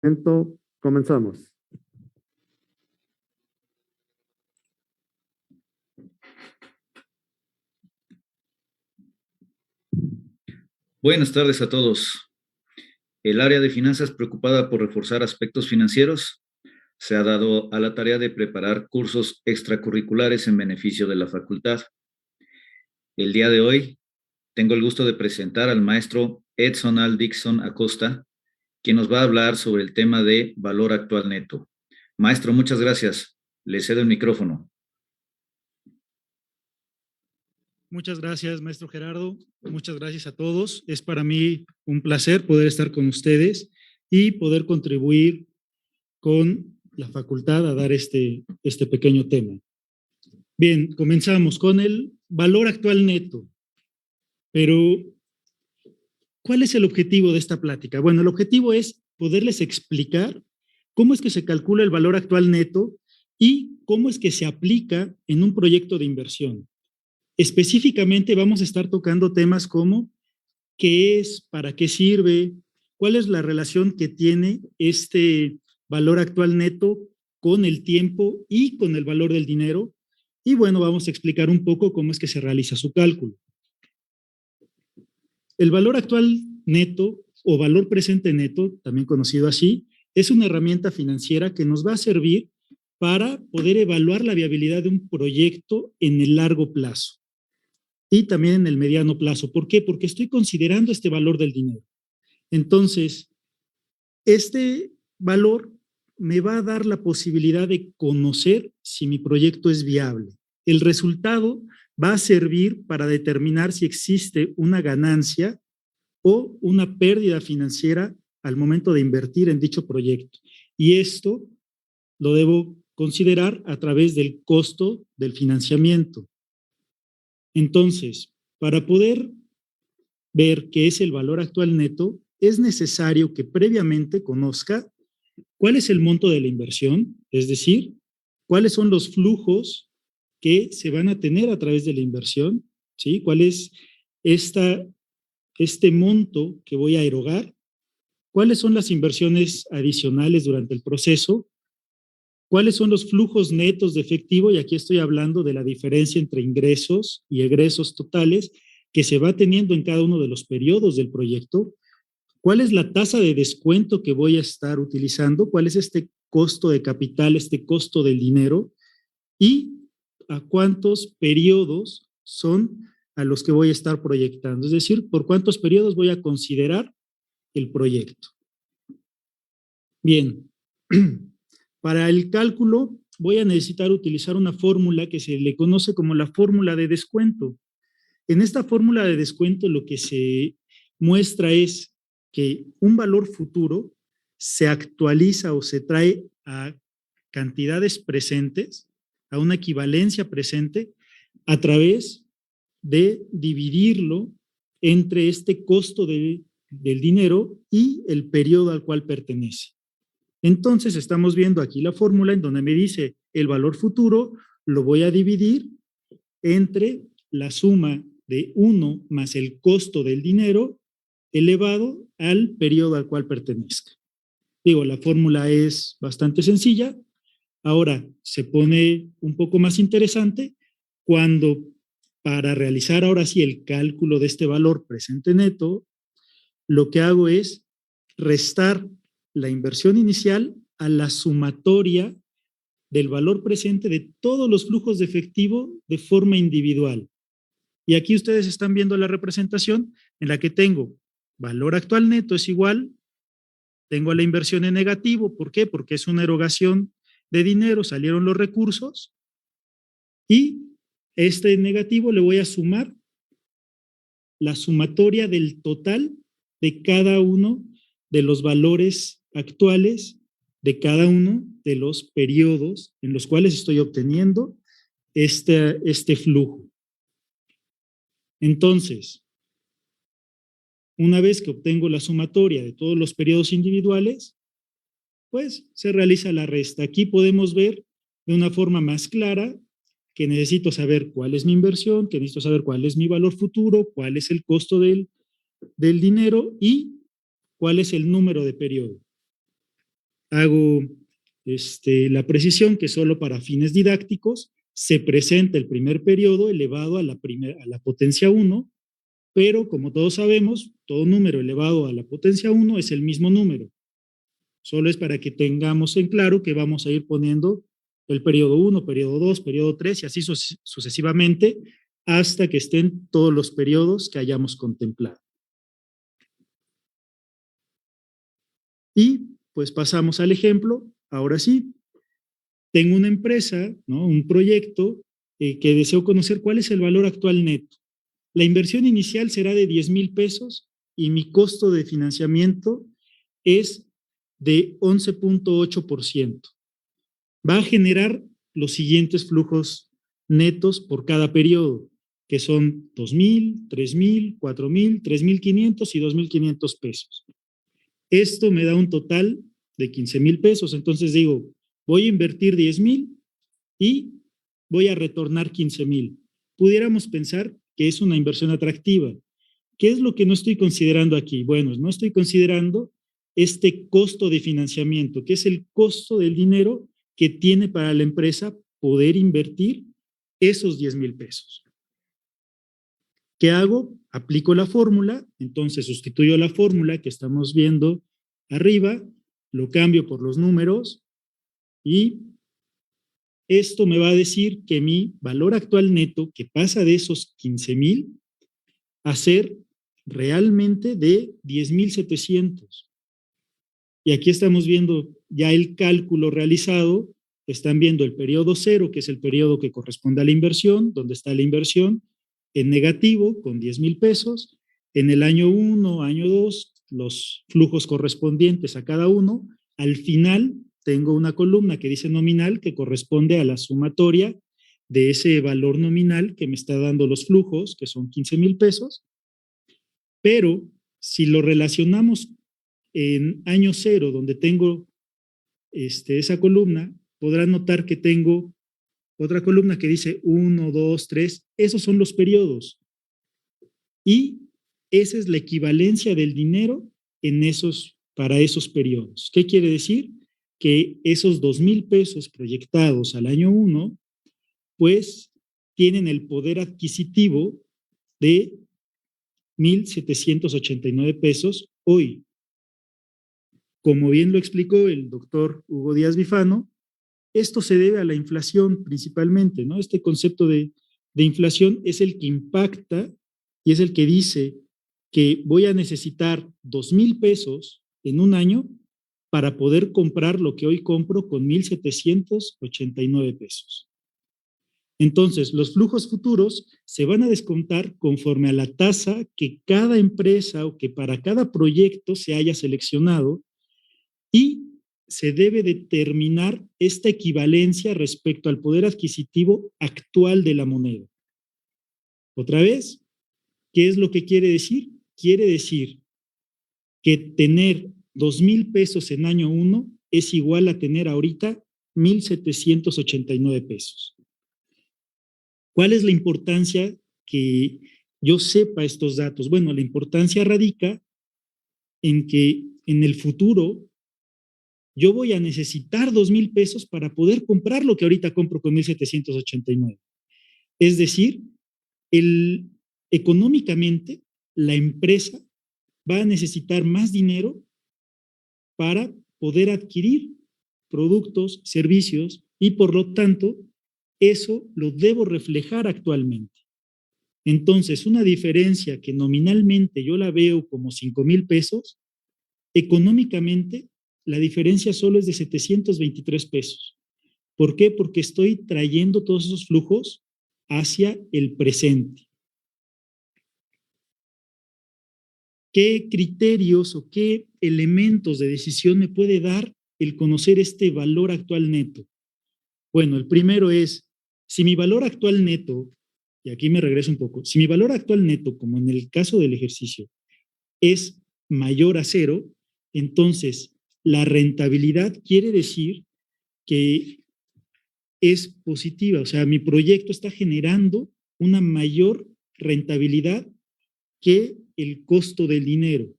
Momento, comenzamos. Buenas tardes a todos. El área de finanzas, preocupada por reforzar aspectos financieros, se ha dado a la tarea de preparar cursos extracurriculares en beneficio de la facultad. El día de hoy tengo el gusto de presentar al maestro Edson Al Dixon Acosta, quien nos va a hablar sobre el tema de valor actual neto. Maestro, muchas gracias. Le cedo el micrófono. Muchas gracias, maestro Gerardo. Muchas gracias a todos. Es para mí un placer poder estar con ustedes y poder contribuir con la facultad a dar este pequeño tema. Bien, comenzamos con el valor actual neto. Pero, ¿cuál es el objetivo de esta plática? Bueno, el objetivo es poderles explicar cómo es que se calcula el valor actual neto y cómo es que se aplica en un proyecto de inversión. Específicamente vamos a estar tocando temas como qué es, para qué sirve, cuál es la relación que tiene este valor actual neto con el tiempo y con el valor del dinero. Y bueno, vamos a explicar un poco cómo es que se realiza su cálculo. El valor actual neto o valor presente neto, también conocido así, es una herramienta financiera que nos va a servir para poder evaluar la viabilidad de un proyecto en el largo plazo y también en el mediano plazo. ¿Por qué? Porque estoy considerando este valor del dinero. Entonces, este valor me va a dar la posibilidad de conocer si mi proyecto es viable. El resultado va a servir para determinar si existe una ganancia o una pérdida financiera al momento de invertir en dicho proyecto. Y esto lo debo considerar a través del costo del financiamiento. Entonces, para poder ver qué es el valor actual neto, es necesario que previamente conozca cuál es el monto de la inversión, es decir, cuáles son los flujos que se van a tener a través de la inversión, ¿sí? ¿Cuál es este monto que voy a erogar? ¿Cuáles son las inversiones adicionales durante el proceso? ¿Cuáles son los flujos netos de efectivo? Y aquí estoy hablando de la diferencia entre ingresos y egresos totales que se va teniendo en cada uno de los periodos del proyecto. ¿Cuál es la tasa de descuento que voy a estar utilizando? ¿Cuál es este costo de capital, este costo del dinero? ¿Y a cuántos periodos son a los que voy a estar proyectando? Es decir, ¿por cuántos periodos voy a considerar el proyecto? Bien, para el cálculo voy a necesitar utilizar una fórmula que se le conoce como la fórmula de descuento. En esta fórmula de descuento lo que se muestra es que un valor futuro se actualiza o se trae a cantidades presentes, a una equivalencia presente, a través de dividirlo entre este costo del dinero y el periodo al cual pertenece. Entonces estamos viendo aquí la fórmula en donde me dice el valor futuro lo voy a dividir entre la suma de 1 más el costo del dinero elevado al periodo al cual pertenezca. Digo, la fórmula es bastante sencilla. Ahora se pone un poco más interesante cuando para realizar ahora sí el cálculo de este valor presente neto, lo que hago es restar la inversión inicial a la sumatoria del valor presente de todos los flujos de efectivo de forma individual. Y aquí ustedes están viendo la representación en la que tengo valor actual neto es igual, tengo la inversión en negativo, ¿por qué? Porque es una erogación de dinero, salieron los recursos y este negativo le voy a sumar la sumatoria del total de cada uno de los valores actuales de cada uno de los periodos en los cuales estoy obteniendo este flujo. Entonces, una vez que obtengo la sumatoria de todos los periodos individuales, pues se realiza la resta. Aquí podemos ver de una forma más clara que necesito saber cuál es mi inversión, que necesito saber cuál es mi valor futuro, cuál es el costo del dinero y cuál es el número de periodo. hago la precisión que solo para fines didácticos se presenta el primer periodo elevado a la potencia 1, pero como todos sabemos, todo número elevado a la potencia 1 es el mismo número. Solo es para que tengamos en claro que vamos a ir poniendo el periodo 1, periodo 2, periodo 3 y así sucesivamente hasta que estén todos los periodos que hayamos contemplado. Y pues pasamos al ejemplo. Ahora sí, tengo una empresa, ¿no? Un proyecto que deseo conocer cuál es el valor actual neto. La inversión inicial será de 10,000 pesos y mi costo de financiamiento es de 11.8%. Va a generar los siguientes flujos netos por cada periodo, que son 2,000, 3,000, 4,000, 3,500 y 2,500 pesos. Esto me da un total de 15,000 pesos. Entonces digo, voy a invertir 10,000 y voy a retornar 15,000. Pudiéramos pensar que es una inversión atractiva. ¿Qué es lo que no estoy considerando aquí? Bueno, no estoy considerando este costo de financiamiento, que es el costo del dinero que tiene para la empresa poder invertir esos 10,000 pesos. ¿Qué hago? Aplico la fórmula, entonces sustituyo la fórmula que estamos viendo arriba, lo cambio por los números y esto me va a decir que mi valor actual neto, que pasa de esos 15,000 a ser realmente de 10,700. Y aquí estamos viendo ya el cálculo realizado. Están viendo el periodo 0, que es el periodo que corresponde a la inversión, donde está la inversión en negativo con 10,000 pesos. En el año 1, año 2, los flujos correspondientes a cada uno. Al final tengo una columna que dice nominal, que corresponde a la sumatoria de ese valor nominal que me está dando los flujos, que son 15,000 pesos. Pero si lo relacionamos en año 0, donde tengo esa columna, podrán notar que tengo otra columna que dice 1, 2, 3. Esos son los periodos. Y esa es la equivalencia del dinero para esos periodos. ¿Qué quiere decir? Que esos 2,000 pesos proyectados al año 1, pues tienen el poder adquisitivo de 1,789 pesos hoy. Como bien lo explicó el doctor Hugo Díaz Bifano, esto se debe a la inflación principalmente, ¿no? Este concepto de inflación es el que impacta y es el que dice que voy a necesitar 2,000 pesos en un año para poder comprar lo que hoy compro con 1,789 pesos. Entonces, los flujos futuros se van a descontar conforme a la tasa que cada empresa o que para cada proyecto se haya seleccionado y se debe determinar esta equivalencia respecto al poder adquisitivo actual de la moneda. Otra vez, ¿qué es lo que quiere decir? Quiere decir que tener 2,000 pesos en año 1 es igual a tener ahorita 1,789 pesos. ¿Cuál es la importancia que yo sepa estos datos? Bueno, la importancia radica en que en el futuro yo voy a necesitar 2,000 pesos para poder comprar lo que ahorita compro con 1,789. Es decir, económicamente la empresa va a necesitar más dinero para poder adquirir productos, servicios y por lo tanto eso lo debo reflejar actualmente. Entonces, una diferencia que nominalmente yo la veo como 5,000 pesos, económicamente la diferencia solo es de 723 pesos. ¿Por qué? Porque estoy trayendo todos esos flujos hacia el presente. ¿Qué criterios o qué elementos de decisión me puede dar el conocer este valor actual neto? Bueno, el primero es, si mi valor actual neto, y aquí me regreso un poco, si mi valor actual neto, como en el caso del ejercicio, es mayor a 0, entonces la rentabilidad quiere decir que es positiva, o sea, mi proyecto está generando una mayor rentabilidad que el costo del dinero.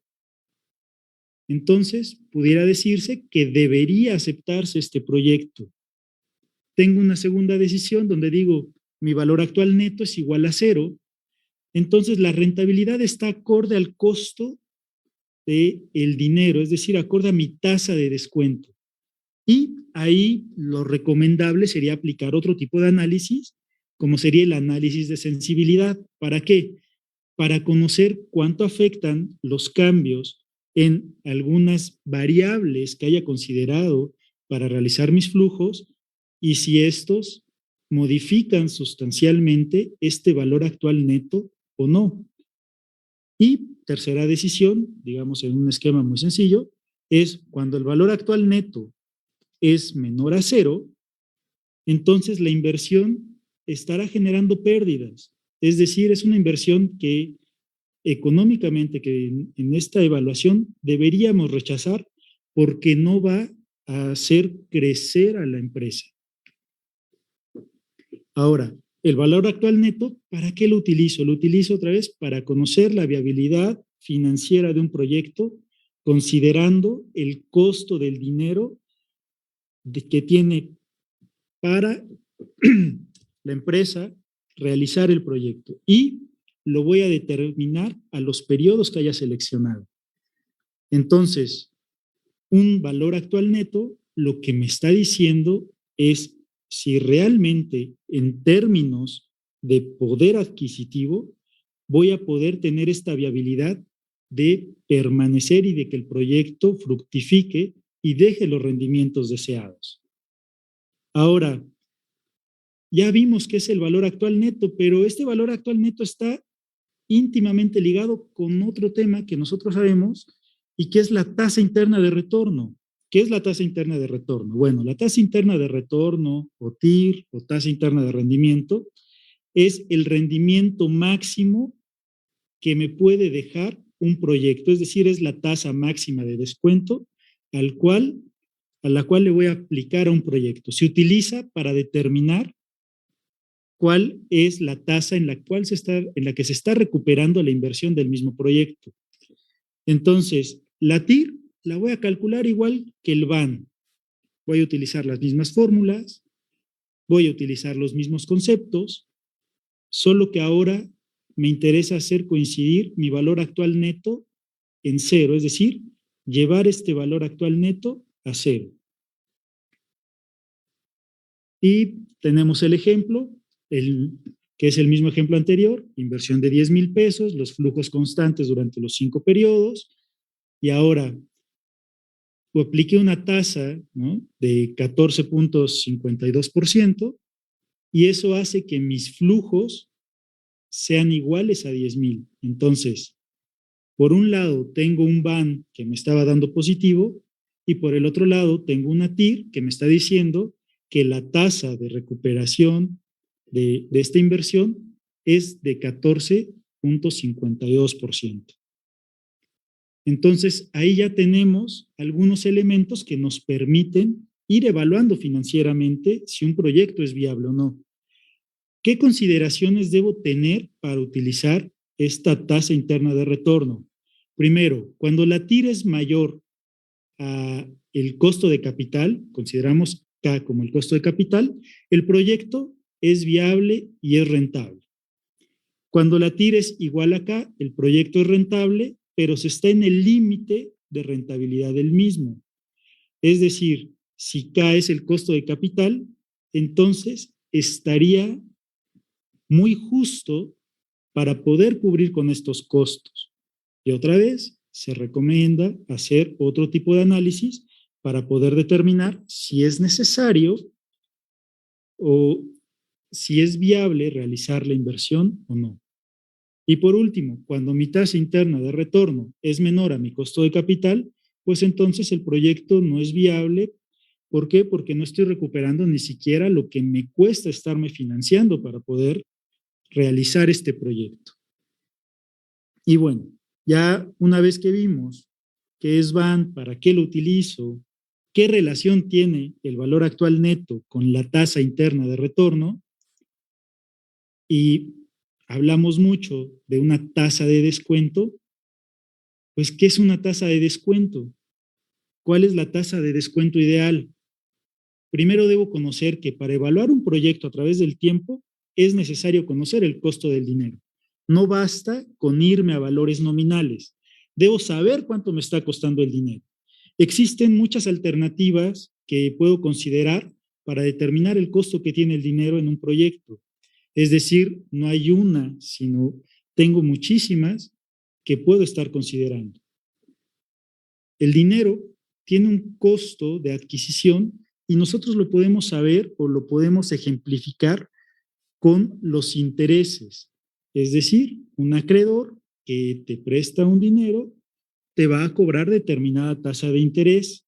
Entonces, pudiera decirse que debería aceptarse este proyecto. Tengo una segunda decisión donde digo, mi valor actual neto es igual a 0, entonces la rentabilidad está acorde al costo del dinero, es decir, acorde a mi tasa de descuento. Y ahí lo recomendable sería aplicar otro tipo de análisis, como sería el análisis de sensibilidad. ¿Para qué? Para conocer cuánto afectan los cambios en algunas variables que haya considerado para realizar mis flujos y si estos modifican sustancialmente este valor actual neto o no. Y tercera decisión, digamos en un esquema muy sencillo, es cuando el valor actual neto es menor a 0, entonces la inversión estará generando pérdidas. Es decir, es una inversión que económicamente, que en esta evaluación deberíamos rechazar porque no va a hacer crecer a la empresa. Ahora, el valor actual neto, ¿para qué lo utilizo? Lo utilizo otra vez para conocer la viabilidad financiera de un proyecto, considerando el costo del dinero que tiene para la empresa realizar el proyecto y lo voy a determinar a los periodos que haya seleccionado. Entonces, un valor actual neto lo que me está diciendo es si realmente en términos de poder adquisitivo voy a poder tener esta viabilidad de permanecer y de que el proyecto fructifique y deje los rendimientos deseados. Ahora, ya vimos qué es el valor actual neto, pero este valor actual neto está íntimamente ligado con otro tema que nosotros sabemos y que es la tasa interna de retorno. ¿Qué es la tasa interna de retorno? Bueno, la tasa interna de retorno, o TIR, o tasa interna de rendimiento, es el rendimiento máximo que me puede dejar un proyecto, es decir, es la tasa máxima de descuento a la cual le voy a aplicar a un proyecto. Se utiliza para determinar cuál es la tasa en la que se está recuperando la inversión del mismo proyecto. Entonces, la TIR la voy a calcular igual que el BAN. Voy a utilizar las mismas fórmulas, voy a utilizar los mismos conceptos, solo que ahora me interesa hacer coincidir mi valor actual neto en 0, es decir, llevar este valor actual neto a 0. Y tenemos el ejemplo, que es el mismo ejemplo anterior, inversión de 10,000 pesos, los flujos constantes durante los 5 periodos, y ahora apliqué una tasa, ¿no?, de 14.52%, y eso hace que mis flujos sean iguales a 10,000. Entonces, por un lado tengo un BAN que me estaba dando positivo, y por el otro lado tengo una TIR que me está diciendo que la tasa de recuperación de esta inversión es de 14.52%. Entonces, ahí ya tenemos algunos elementos que nos permiten ir evaluando financieramente si un proyecto es viable o no. ¿Qué consideraciones debo tener para utilizar esta tasa interna de retorno? Primero, cuando la TIR es mayor a el costo de capital, consideramos K como el costo de capital, el proyecto es viable y es rentable. Cuando la TIR es igual a K, el proyecto es rentable, pero se está en el límite de rentabilidad del mismo. Es decir, si K es el costo de capital, entonces estaría muy justo para poder cubrir con estos costos. Y otra vez, se recomienda hacer otro tipo de análisis para poder determinar si es necesario o si es viable realizar la inversión o no. Y por último, cuando mi tasa interna de retorno es menor a mi costo de capital, pues entonces el proyecto no es viable. ¿Por qué? Porque no estoy recuperando ni siquiera lo que me cuesta estarme financiando para poder realizar este proyecto. Y bueno, ya una vez que vimos qué es BAN, para qué lo utilizo, qué relación tiene el valor actual neto con la tasa interna de retorno, y hablamos mucho de una tasa de descuento, pues ¿qué es una tasa de descuento? ¿Cuál es la tasa de descuento ideal? Primero debo conocer que para evaluar un proyecto a través del tiempo es necesario conocer el costo del dinero. No basta con irme a valores nominales. Debo saber cuánto me está costando el dinero. Existen muchas alternativas que puedo considerar para determinar el costo que tiene el dinero en un proyecto. Es decir, no hay una, sino tengo muchísimas que puedo estar considerando. El dinero tiene un costo de adquisición y nosotros lo podemos saber o lo podemos ejemplificar con los intereses. Es decir, un acreedor que te presta un dinero te va a cobrar determinada tasa de interés.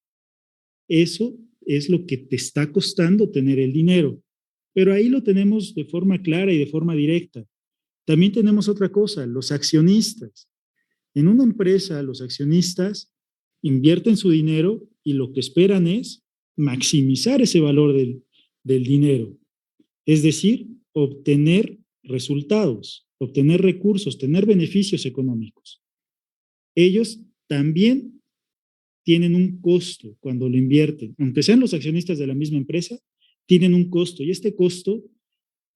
Eso es lo que te está costando tener el dinero. Pero ahí lo tenemos de forma clara y de forma directa. También tenemos otra cosa, los accionistas. En una empresa, los accionistas invierten su dinero y lo que esperan es maximizar ese valor del dinero. Es decir, obtener resultados, obtener recursos, tener beneficios económicos. Ellos también tienen un costo cuando lo invierten. Aunque sean los accionistas de la misma empresa, tienen un costo y este costo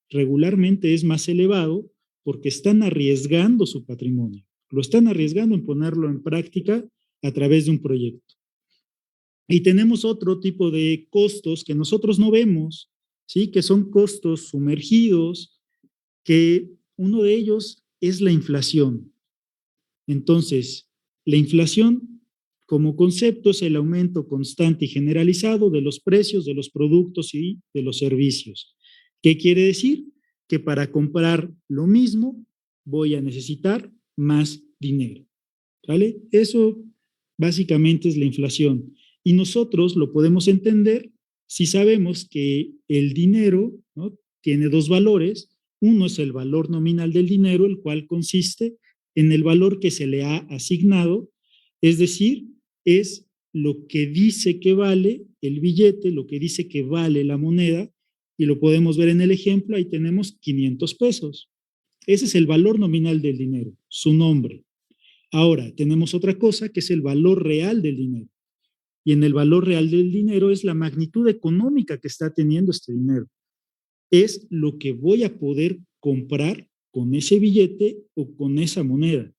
regularmente es más elevado porque están arriesgando su patrimonio. Lo están arriesgando en ponerlo en práctica a través de un proyecto. Y tenemos otro tipo de costos que nosotros no vemos, ¿sí? Que son costos sumergidos, que uno de ellos es la inflación. Entonces, la inflación como concepto es el aumento constante y generalizado de los precios de los productos y de los servicios. ¿Qué quiere decir? Que para comprar lo mismo voy a necesitar más dinero. ¿Vale? Eso básicamente es la inflación. Y nosotros lo podemos entender si sabemos que el dinero, ¿no?, tiene dos valores. Uno es el valor nominal del dinero, el cual consiste en el valor que se le ha asignado, es decir, es lo que dice que vale el billete, lo que dice que vale la moneda, y lo podemos ver en el ejemplo, ahí tenemos 500 pesos. Ese es el valor nominal del dinero, su nombre. Ahora, tenemos otra cosa que es el valor real del dinero. Y en el valor real del dinero es la magnitud económica que está teniendo este dinero. Es lo que voy a poder comprar con ese billete o con esa moneda.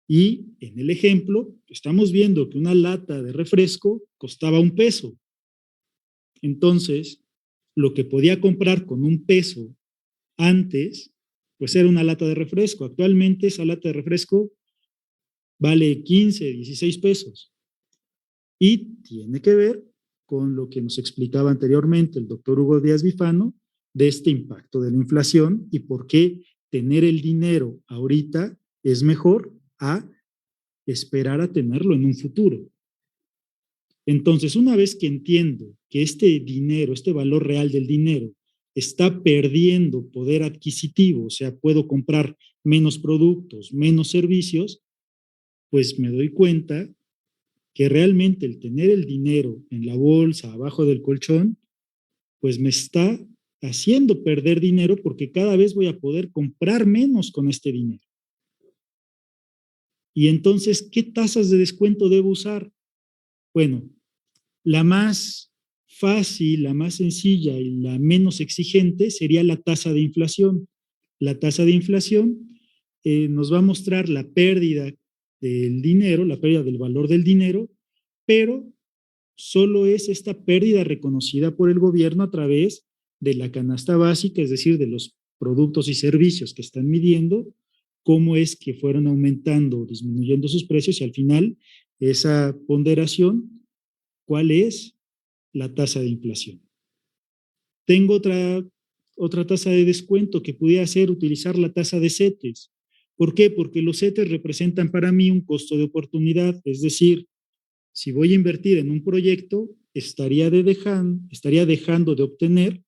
Y en el ejemplo, estamos viendo que una lata de refresco costaba 1 peso. Entonces, lo que podía comprar con 1 peso antes, pues era una lata de refresco. Actualmente esa lata de refresco vale 15, 16 pesos. Y tiene que ver con lo que nos explicaba anteriormente el doctor Hugo Díaz Bifano de este impacto de la inflación y por qué tener el dinero ahorita es mejor a esperar a tenerlo en un futuro. Entonces, una vez que entiendo que este dinero, este valor real del dinero, está perdiendo poder adquisitivo, o sea, puedo comprar menos productos, menos servicios, pues me doy cuenta que realmente el tener el dinero en la bolsa, abajo del colchón, pues me está haciendo perder dinero porque cada vez voy a poder comprar menos con este dinero. Y entonces, ¿qué tasas de descuento debo usar? Bueno, la más fácil, la más sencilla y la menos exigente sería la tasa de inflación. La tasa de inflación nos va a mostrar la pérdida del dinero, la pérdida del valor del dinero, pero solo es esta pérdida reconocida por el gobierno a través de la canasta básica, es decir, de los productos y servicios que están midiendo, cómo es que fueron aumentando o disminuyendo sus precios y al final esa ponderación, ¿cuál es la tasa de inflación? Tengo otra tasa de descuento que pudiera ser utilizar la tasa de CETES. ¿Por qué? Porque los CETES representan para mí un costo de oportunidad, es decir, si voy a invertir en un proyecto, estaría dejando de obtener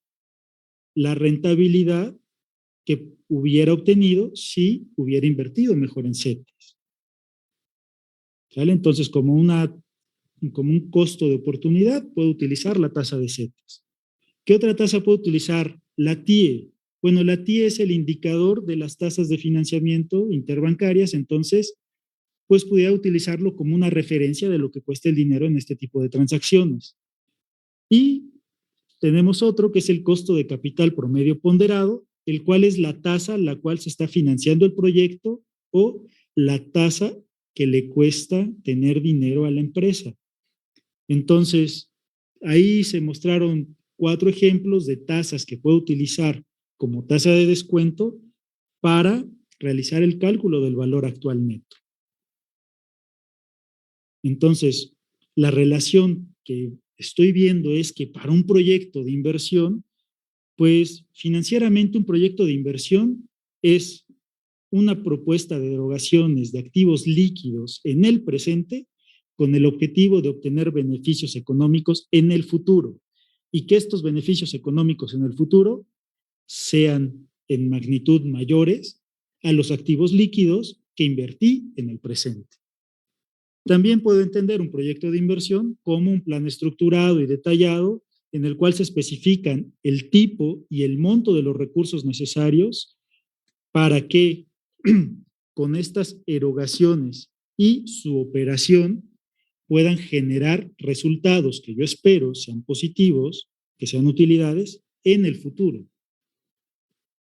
la rentabilidad que hubiera obtenido si hubiera invertido mejor en CETES. ¿Sale? Entonces, como un costo de oportunidad, puedo utilizar la tasa de CETES. ¿Qué otra tasa puedo utilizar? La TIE. Bueno, la TIE es el indicador de las tasas de financiamiento interbancarias, entonces pues pudiera utilizarlo como una referencia de lo que cuesta el dinero en este tipo de transacciones. Y tenemos otro que es el costo de capital promedio ponderado, el cual es la tasa a la cual se está financiando el proyecto o la tasa que le cuesta tener dinero a la empresa. Entonces, ahí se mostraron 4 ejemplos de tasas que puede utilizar como tasa de descuento para realizar el cálculo del valor actual neto. Entonces, la relación que estoy viendo es que para un proyecto de inversión, pues financieramente un proyecto de inversión es una propuesta de erogaciones de activos líquidos en el presente con el objetivo de obtener beneficios económicos en el futuro y que estos beneficios económicos en el futuro sean en magnitud mayores a los activos líquidos que invertí en el presente. También puedo entender un proyecto de inversión como un plan estructurado y detallado en el cual se especifican el tipo y el monto de los recursos necesarios para que con estas erogaciones y su operación puedan generar resultados que yo espero sean positivos, que sean utilidades en el futuro.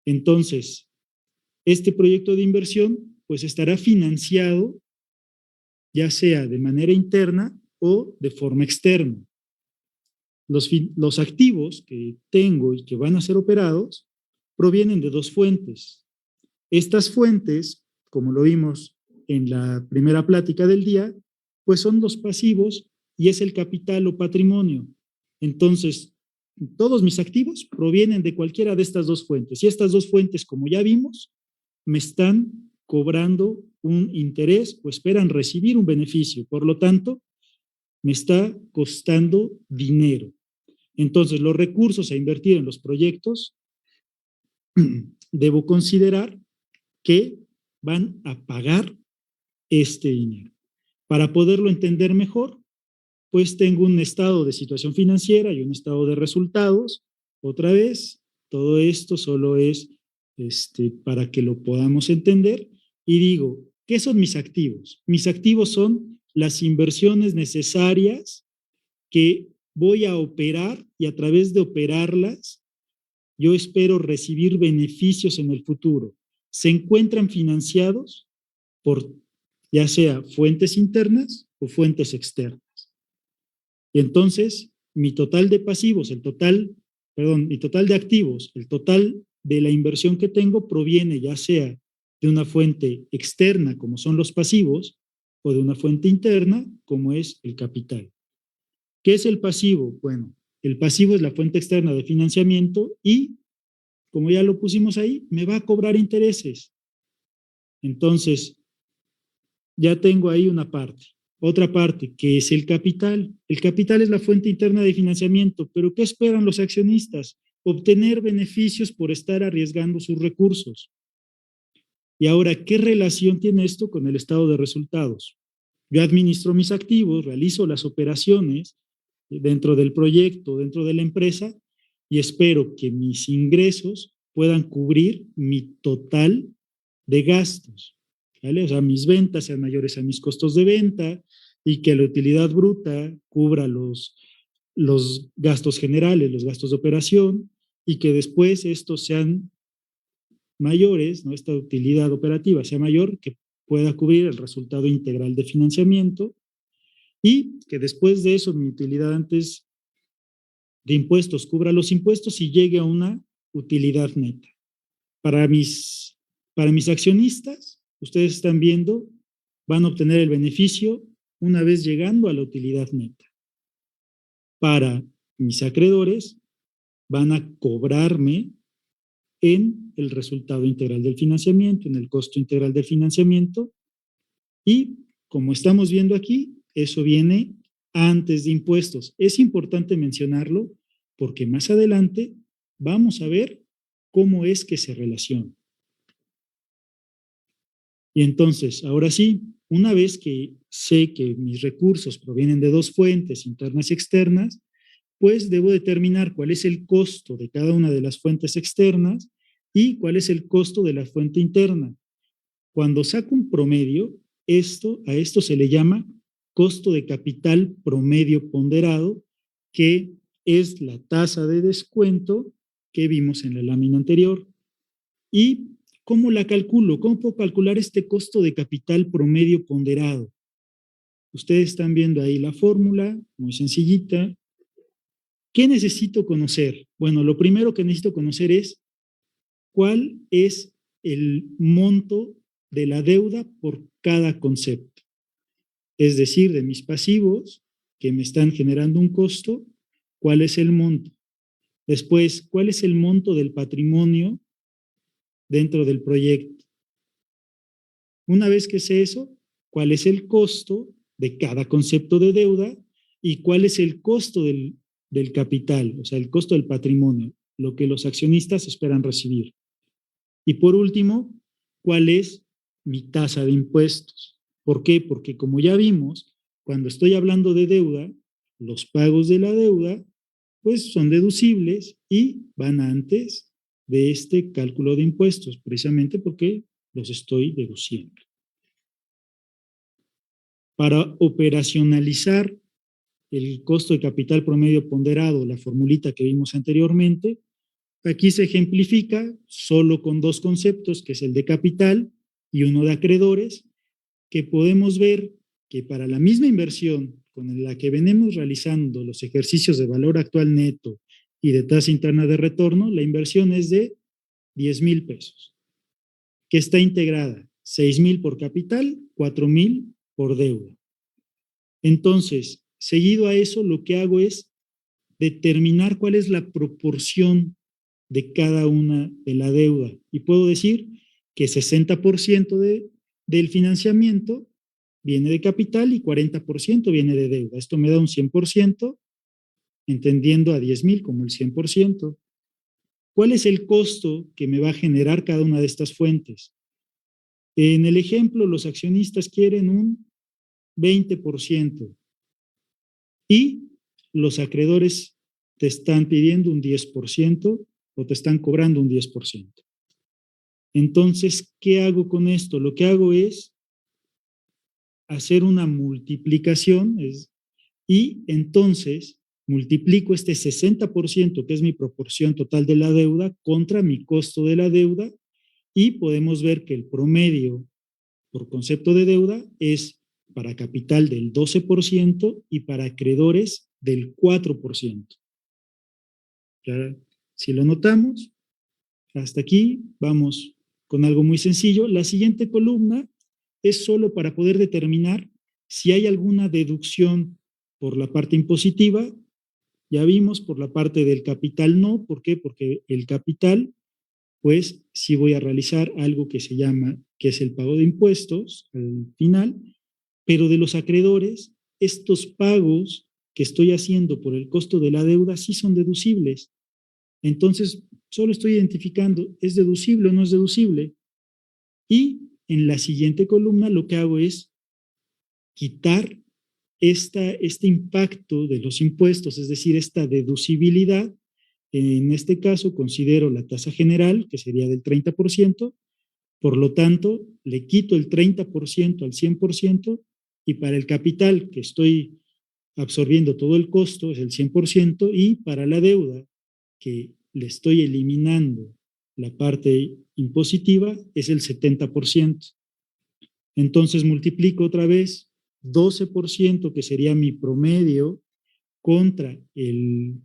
Entonces, este proyecto de inversión pues estará financiado ya sea de manera interna o de forma externa. Los activos que tengo y que van a ser operados provienen de 2 fuentes. Estas fuentes, como lo vimos en la primera plática del día, pues son los pasivos y es el capital o patrimonio. Entonces, todos mis activos provienen de cualquiera de estas 2 fuentes. Y estas 2 fuentes, como ya vimos, me están cobrando un interés o esperan recibir un beneficio. Por lo tanto, me está costando dinero. Entonces, los recursos a invertir en los proyectos, debo considerar que van a pagar este dinero. Para poderlo entender mejor, pues tengo un estado de situación financiera y un estado de resultados. Otra vez, todo esto solo es para que lo podamos entender. Y digo, ¿qué son mis activos? Mis activos son las inversiones necesarias que voy a operar y a través de operarlas, yo espero recibir beneficios en el futuro. Se encuentran financiados por ya sea fuentes internas o fuentes externas. Y entonces, mi total de pasivos, mi total de activos, el total de la inversión que tengo proviene ya sea de una fuente externa, como son los pasivos, o de una fuente interna, como es el capital. ¿Qué es el pasivo? Bueno, el pasivo es la fuente externa de financiamiento y, como ya lo pusimos ahí, me va a cobrar intereses. Entonces, ya tengo ahí una parte. Otra parte, que es el capital. El capital es la fuente interna de financiamiento, pero ¿qué esperan los accionistas? Obtener beneficios por estar arriesgando sus recursos. Y ahora, ¿qué relación tiene esto con el estado de resultados? Yo administro mis activos, realizo las operaciones dentro del proyecto, dentro de la empresa, y espero que mis ingresos puedan cubrir mi total de gastos, ¿vale? O sea, mis ventas sean mayores a mis costos de venta y que la utilidad bruta cubra los gastos generales, los gastos de operación, y que después estos sean mayores, ¿no? Esta utilidad operativa sea mayor, que pueda cubrir el resultado integral de financiamiento y que después de eso mi utilidad antes de impuestos cubra los impuestos y llegue a una utilidad neta. Para mis accionistas, ustedes están viendo, van a obtener el beneficio una vez llegando a la utilidad neta. Para mis acreedores, van a cobrarme en el resultado integral del financiamiento, en el costo integral del financiamiento, y como estamos viendo aquí, eso viene antes de impuestos. Es importante mencionarlo porque más adelante vamos a ver cómo es que se relaciona. Y entonces, ahora sí, una vez que sé que mis recursos provienen de 2 fuentes, internas y externas, pues debo determinar cuál es el costo de cada una de las fuentes externas y cuál es el costo de la fuente interna. Cuando saco un promedio, a esto se le llama costo de capital promedio ponderado, que es la tasa de descuento que vimos en la lámina anterior. ¿Y cómo la calculo? ¿Cómo puedo calcular este costo de capital promedio ponderado? Ustedes están viendo ahí la fórmula, muy sencillita. ¿Qué necesito conocer? Bueno, lo primero que necesito conocer es cuál es el monto de la deuda por cada concepto. Es decir, de mis pasivos que me están generando un costo, ¿cuál es el monto? Después, ¿cuál es el monto del patrimonio dentro del proyecto? Una vez que sé eso, ¿cuál es el costo de cada concepto de deuda y cuál es el costo del capital, o sea, el costo del patrimonio, lo que los accionistas esperan recibir? Y por último, ¿cuál es mi tasa de impuestos? ¿Por qué? Porque como ya vimos, cuando estoy hablando de deuda, los pagos de la deuda pues son deducibles y van antes de este cálculo de impuestos, precisamente porque los estoy deduciendo. Para operacionalizar el costo de capital promedio ponderado, la formulita que vimos anteriormente, aquí se ejemplifica solo con dos conceptos, que es el de capital y uno de acreedores, que podemos ver que para la misma inversión con la que venimos realizando los ejercicios de valor actual neto y de tasa interna de retorno, la inversión es de 10,000 pesos, que está integrada 6,000 por capital, 4,000 por deuda. Entonces, seguido a eso, lo que hago es determinar cuál es la proporción de cada una de la deuda. Y puedo decir que 60% del financiamiento viene de capital y 40% viene de deuda. Esto me da un 100%, entendiendo a 10,000 como el 100%. ¿Cuál es el costo que me va a generar cada una de estas fuentes? En el ejemplo, los accionistas quieren un 20% y los acreedores te están pidiendo un 10% o te están cobrando un 10%. Entonces, ¿qué hago con esto? Lo que hago es hacer una multiplicación y entonces multiplico este 60%, que es mi proporción total de la deuda, contra mi costo de la deuda y podemos ver que el promedio por concepto de deuda es para capital del 12% y para acreedores del 4%. ¿Ya? Si lo notamos, hasta aquí vamos con algo muy sencillo. La siguiente columna es solo para poder determinar si hay alguna deducción por la parte impositiva. Ya vimos por la parte del capital no. ¿Por qué? Porque el capital, pues sí voy a realizar algo que se llama, que es el pago de impuestos al final, pero de los acreedores, estos pagos que estoy haciendo por el costo de la deuda sí son deducibles. Entonces, solo estoy identificando, ¿es deducible o no es deducible? Y en la siguiente columna lo que hago es quitar este impacto de los impuestos, es decir, esta deducibilidad. En este caso considero la tasa general, que sería del 30%, por lo tanto, le quito el 30% al 100% y para el capital que estoy absorbiendo todo el costo es el 100% y para la deuda que le estoy eliminando la parte impositiva es el 70%. Entonces multiplico otra vez 12%, que sería mi promedio, contra el,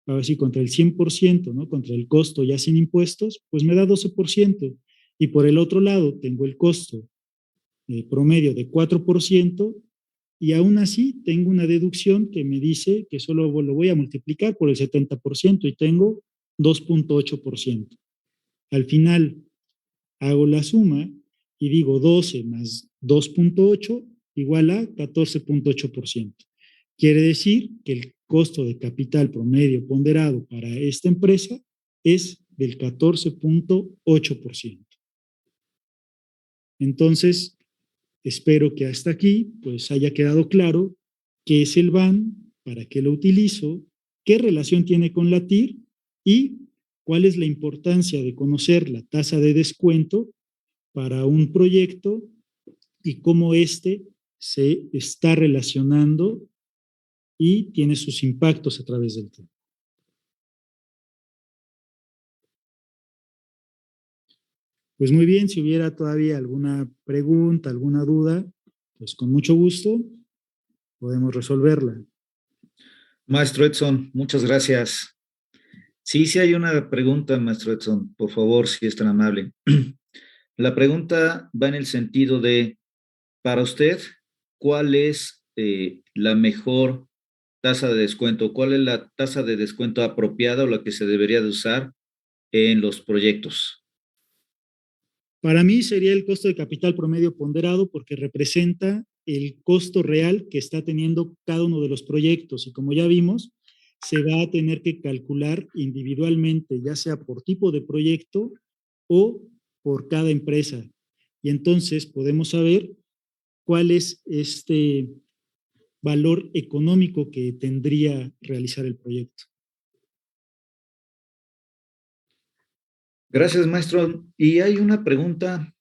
a ver si contra el 100%, ¿no? Contra el costo ya sin impuestos, pues me da 12%. Y por el otro lado tengo el costo promedio de 4%, y aún así tengo una deducción que me dice que solo lo voy a multiplicar por el 70% y tengo 2.8%. Al final hago la suma y digo 12 más 2.8 igual a 14.8%. Quiere decir que el costo de capital promedio ponderado para esta empresa es del 14.8%. Entonces, espero que hasta aquí pues haya quedado claro qué es el BAN, para qué lo utilizo, qué relación tiene con la TIR y cuál es la importancia de conocer la tasa de descuento para un proyecto y cómo éste se está relacionando y tiene sus impactos a través del tiempo. Pues muy bien, si hubiera todavía alguna pregunta, alguna duda, pues con mucho gusto podemos resolverla. Maestro Edson, muchas gracias. Sí hay una pregunta, maestro Edson, por favor, si es tan amable. La pregunta va en el sentido de, para usted, ¿cuál es la mejor tasa de descuento? ¿Cuál es la tasa de descuento apropiada o la que se debería de usar en los proyectos? Para mí sería el costo de capital promedio ponderado porque representa el costo real que está teniendo cada uno de los proyectos y como ya vimos, se va a tener que calcular individualmente, ya sea por tipo de proyecto o por cada empresa. Y entonces podemos saber cuál es este valor económico que tendría realizar el proyecto. Gracias, maestro. Y hay una pregunta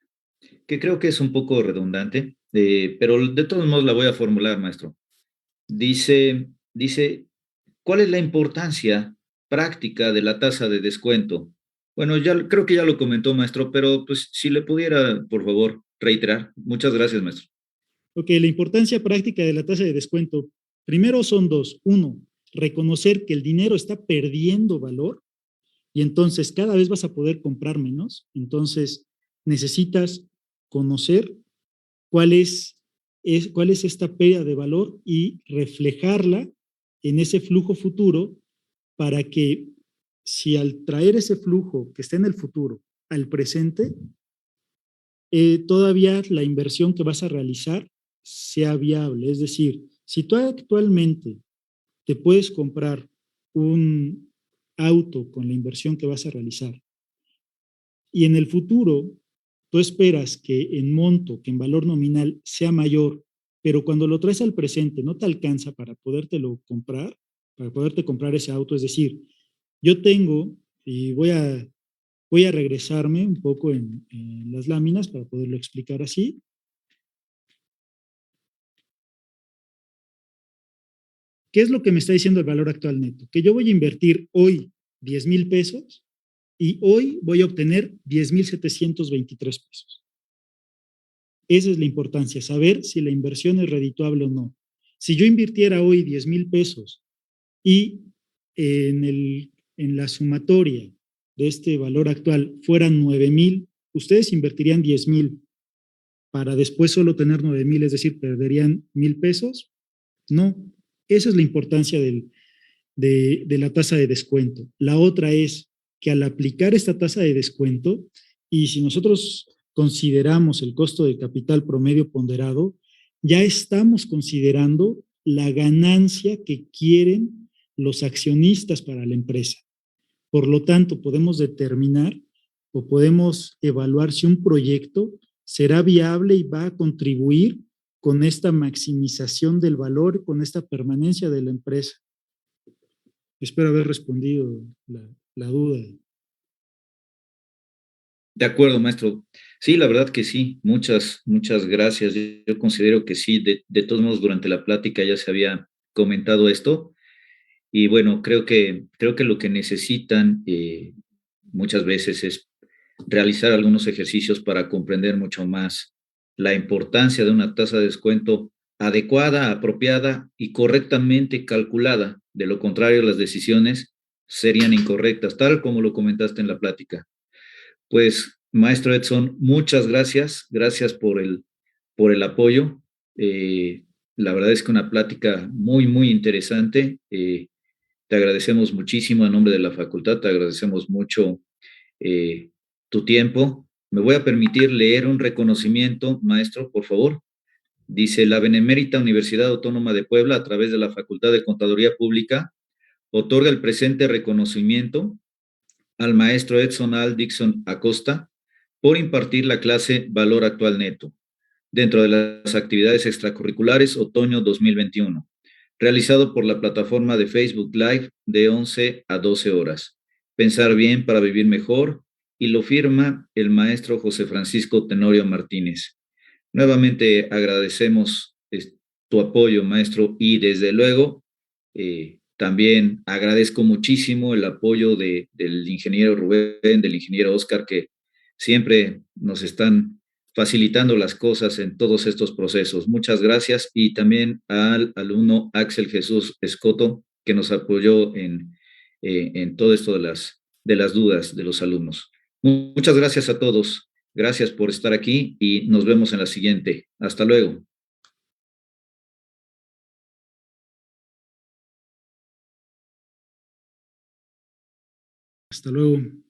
que creo que es un poco redundante, pero de todos modos la voy a formular, maestro. Dice, ¿cuál es la importancia práctica de la tasa de descuento? Bueno, ya creo que ya lo comentó, maestro, pero pues si le pudiera, por favor, reiterar. Muchas gracias, maestro. Ok, la importancia práctica de la tasa de descuento. Primero son dos. Uno, reconocer que el dinero está perdiendo valor y entonces cada vez vas a poder comprar menos. Entonces necesitas conocer cuál es esta pérdida de valor y reflejarla en ese flujo futuro para que si al traer ese flujo que está en el futuro al presente, todavía la inversión que vas a realizar sea viable. Es decir, si tú actualmente te puedes comprar un auto con la inversión que vas a realizar y en el futuro tú esperas que en monto, que en valor nominal sea mayor, pero cuando lo traes al presente no te alcanza para podértelo comprar, para poderte comprar ese auto. Es decir, yo tengo, y voy a regresarme un poco en las láminas para poderlo explicar así. ¿Qué es lo que me está diciendo el valor actual neto? Que yo voy a invertir hoy 10,000 pesos y hoy voy a obtener 10,723 pesos. Esa es la importancia, saber si la inversión es redituable o no. Si yo invirtiera hoy 10,000 pesos y en la sumatoria de este valor actual fueran 9,000, ustedes invertirían 10,000 para después solo tener 9,000, es decir, perderían 1,000 pesos. No, esa es la importancia de la tasa de descuento. La otra es que al aplicar esta tasa de descuento, y si nosotros consideramos el costo de capital promedio ponderado, ya estamos considerando la ganancia que quieren los accionistas para la empresa. Por lo tanto, podemos determinar o podemos evaluar si un proyecto será viable y va a contribuir con esta maximización del valor, con esta permanencia de la empresa. Espero haber respondido la duda. De acuerdo, maestro. Sí, la verdad que sí. Muchas gracias. Yo considero que sí. De todos modos, durante la plática ya se había comentado esto. Y bueno, creo que lo que necesitan muchas veces es realizar algunos ejercicios para comprender mucho más la importancia de una tasa de descuento adecuada, apropiada y correctamente calculada. De lo contrario, las decisiones serían incorrectas, tal como lo comentaste en la plática. Pues, maestro Edson, muchas gracias. Gracias por el apoyo. La verdad es que una plática muy interesante. Te agradecemos muchísimo a nombre de la facultad, te agradecemos mucho tu tiempo. Me voy a permitir leer un reconocimiento, maestro, por favor. Dice, la Benemérita Universidad Autónoma de Puebla, a través de la Facultad de Contaduría Pública, otorga el presente reconocimiento al maestro Edson Al Dixon Acosta por impartir la clase Valor Actual Neto dentro de las actividades extracurriculares Otoño 2021, realizado por la plataforma de Facebook Live de 11 a 12 horas. Pensar bien para vivir mejor, y lo firma el maestro José Francisco Tenorio Martínez. Nuevamente agradecemos tu apoyo, maestro, y desde luego también agradezco muchísimo el apoyo del ingeniero Rubén, del ingeniero Oscar, que siempre nos están facilitando las cosas en todos estos procesos. Muchas gracias. Y también al alumno Axel Jesús Escoto, que nos apoyó en todo esto de las dudas de los alumnos. Muchas gracias a todos. Gracias por estar aquí y nos vemos en la siguiente. Hasta luego. Hasta luego.